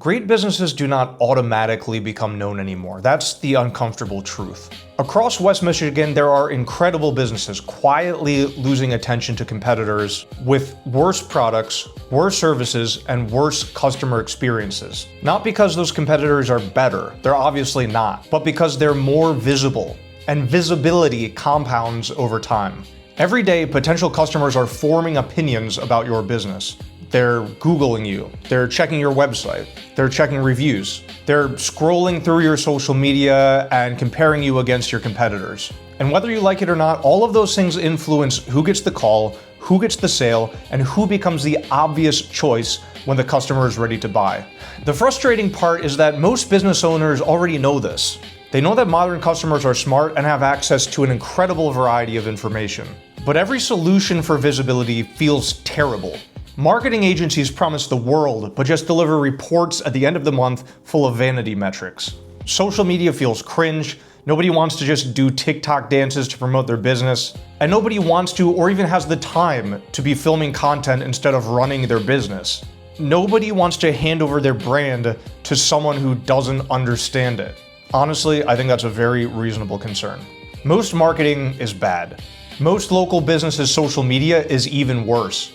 Great businesses do not automatically become known anymore. That's the uncomfortable truth. Across West Michigan, there are incredible businesses quietly losing attention to competitors with worse products, worse services, and worse customer experiences. Not because those competitors are better, they're obviously not, but because they're more visible, and visibility compounds over time. Every day, potential customers are forming opinions about your business. They're Googling you, they're checking your website, they're checking reviews, they're scrolling through your social media and comparing you against your competitors. And whether you like it or not, all of those things influence who gets the call, who gets the sale, and who becomes the obvious choice when the customer is ready to buy. The frustrating part is that most business owners already know this. They know that modern customers are smart and have access to an incredible variety of information. But every solution for visibility feels terrible. Marketing agencies promise the world, but just deliver reports at the end of the month full of vanity metrics. Social media feels cringe, nobody wants to just do TikTok dances to promote their business, and nobody wants to or even has the time to be filming content instead of running their business. Nobody wants to hand over their brand to someone who doesn't understand it. Honestly, I think that's a very reasonable concern. Most marketing is bad. Most local businesses' social media is even worse.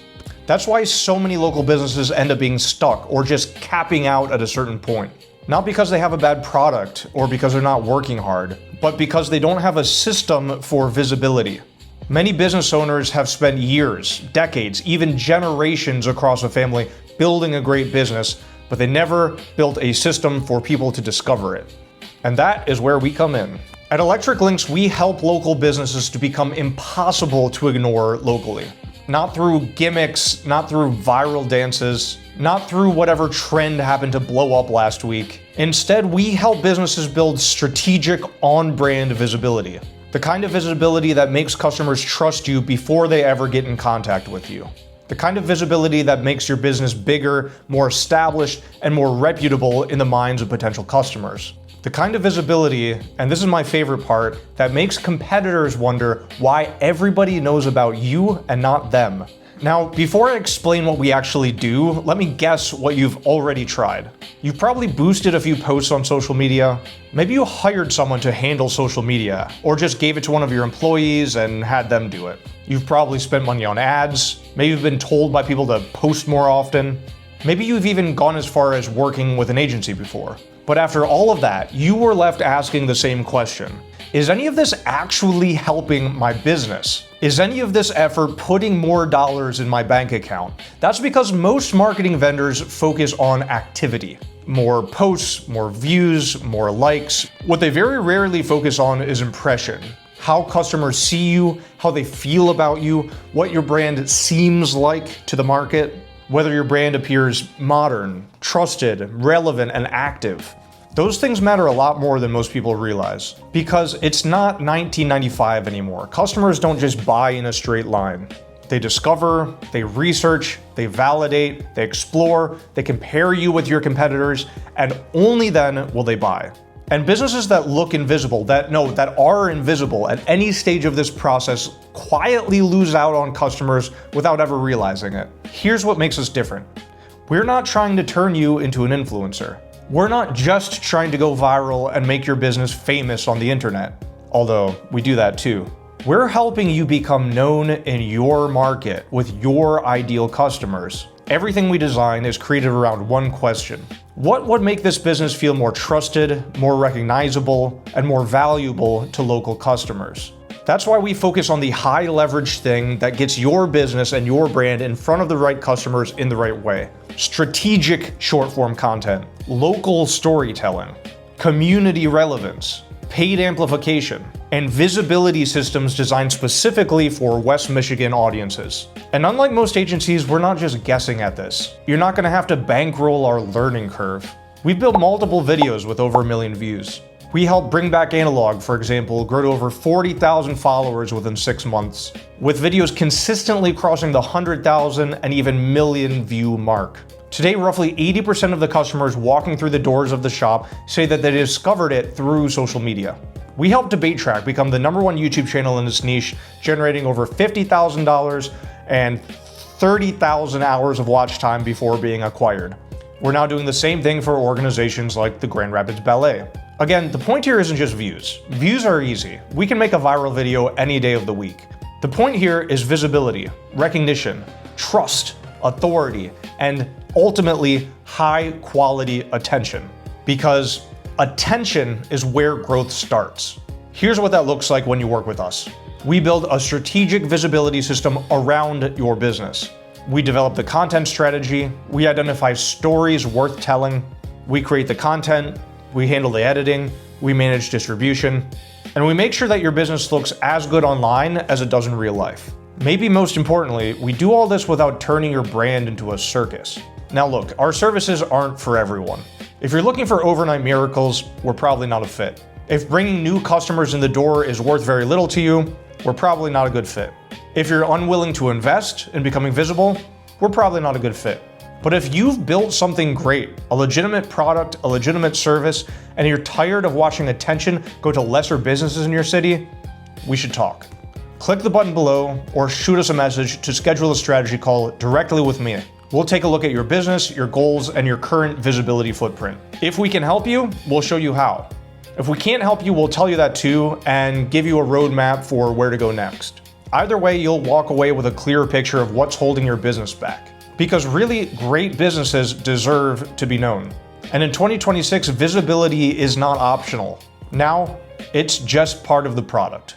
That's why so many local businesses end up being stuck or just capping out at a certain point. Not because they have a bad product or because they're not working hard, but because they don't have a system for visibility. Many business owners have spent years, decades, even generations across a family building a great business, but they never built a system for people to discover it. And that is where we come in. At Electric Links, we help local businesses to become impossible to ignore locally. Not through gimmicks, not through viral dances, not through whatever trend happened to blow up last week. Instead, we help businesses build strategic on-brand visibility. The kind of visibility that makes customers trust you before they ever get in contact with you. The kind of visibility that makes your business bigger, more established, and more reputable in the minds of potential customers. The kind of visibility, and this is my favorite part, that makes competitors wonder why everybody knows about you and not them. Now, before I explain what we actually do, let me guess what you've already tried. You've probably boosted a few posts on social media. Maybe you hired someone to handle social media, or just gave it to one of your employees and had them do it. You've probably spent money on ads. Maybe you've been told by people to post more often. Maybe you've even gone as far as working with an agency before. But after all of that, you were left asking the same question. Is any of this actually helping my business? Is any of this effort putting more dollars in my bank account? That's because most marketing vendors focus on activity. More posts, more views, more likes. What they very rarely focus on is impression. How customers see you, how they feel about you, what your brand seems like to the market. Whether your brand appears modern, trusted, relevant, and active. Those things matter a lot more than most people realize. Because it's not 1995 anymore. Customers don't just buy in a straight line. They discover, they research, they validate, they explore, they compare you with your competitors, and only then will they buy. And businesses that look invisible, that are invisible at any stage of this process quietly lose out on customers without ever realizing it. Here's what makes us different. We're not trying to turn you into an influencer. We're not just trying to go viral and make your business famous on the internet, although we do that too. We're helping you become known in your market with your ideal customers. Everything we design is created around one question. What would make this business feel more trusted, more recognizable, and more valuable to local customers? That's why we focus on the high leverage thing that gets your business and your brand in front of the right customers in the right way. Strategic short form content, local storytelling, community relevance, paid amplification, and visibility systems designed specifically for West Michigan audiences. And unlike most agencies, we're not just guessing at this. You're not gonna have to bankroll our learning curve. We've built multiple videos with over 1 million views. We helped Bring Back Analog, for example, grow to over 40,000 followers within 6 months, with videos consistently crossing the 100,000 and even million view mark. Today, roughly 80% of the customers walking through the doors of the shop say that they discovered it through social media. We helped DebateTrack become the #1 YouTube channel in its niche, generating over $50,000 and 30,000 hours of watch time before being acquired. We're now doing the same thing for organizations like the Grand Rapids Ballet. Again, the point here isn't just views. Views are easy. We can make a viral video any day of the week. The point here is visibility, recognition, trust, authority, and ultimately high quality attention. Because attention is where growth starts. Here's what that looks like when you work with us. We build a strategic visibility system around your business. We develop the content strategy, we identify stories worth telling, we create the content, we handle the editing, we manage distribution, and we make sure that your business looks as good online as it does in real life. Maybe most importantly, we do all this without turning your brand into a circus. Now look, our services aren't for everyone. If you're looking for overnight miracles, we're probably not a fit. If bringing new customers in the door is worth very little to you, we're probably not a good fit. If you're unwilling to invest in becoming visible, we're probably not a good fit. But if you've built something great, a legitimate product, a legitimate service, and you're tired of watching attention go to lesser businesses in your city, we should talk. Click the button below or shoot us a message to schedule a strategy call directly with me. We'll take a look at your business, your goals, and your current visibility footprint. If we can help you, we'll show you how. If we can't help you, we'll tell you that too and give you a roadmap for where to go next. Either way, you'll walk away with a clearer picture of what's holding your business back. Because really great businesses deserve to be known. And in 2026, visibility is not optional. Now, it's just part of the product.